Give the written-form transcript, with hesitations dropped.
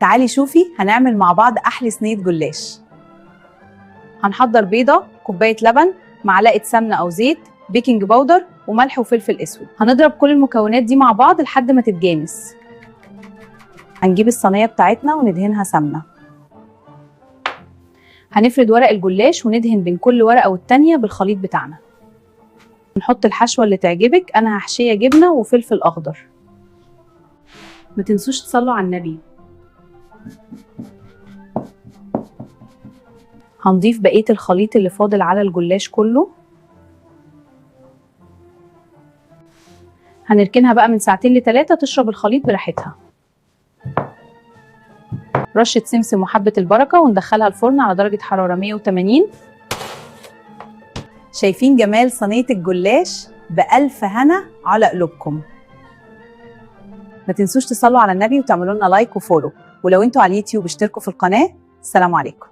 تعالي شوفي هنعمل مع بعض أحلى صينية جلاش. هنحضر بيضة، كوباية لبن، معلقة سمنة أو زيت، بيكنج باودر وملح وفلفل أسود. هنضرب كل المكونات دي مع بعض لحد ما تتجانس. هنجيب الصينية بتاعتنا وندهنها سمنة. هنفرد ورق الجلاش وندهن بين كل ورقة والتانية بالخليط بتاعنا. نحط الحشوة اللي تعجبك، أنا هحشيها جبنة وفلفل أخضر. ما تنسوش تصلوا على النبي. هنضيف بقية الخليط اللي فاضل على الجلاش كله. هنركنها بقى من 2 ل 3 تشرب الخليط براحتها. رشة سمسم وحبة البركة وندخلها الفرن على درجة حرارة 180. شايفين جمال صينية الجلاش؟ بألف هنا على قلوبكم. ما تنسوش تصلوا على النبي وتعملوا لنا لايك وفولو، ولو انتوا على اليوتيوب اشتركوا في القناة. السلام عليكم.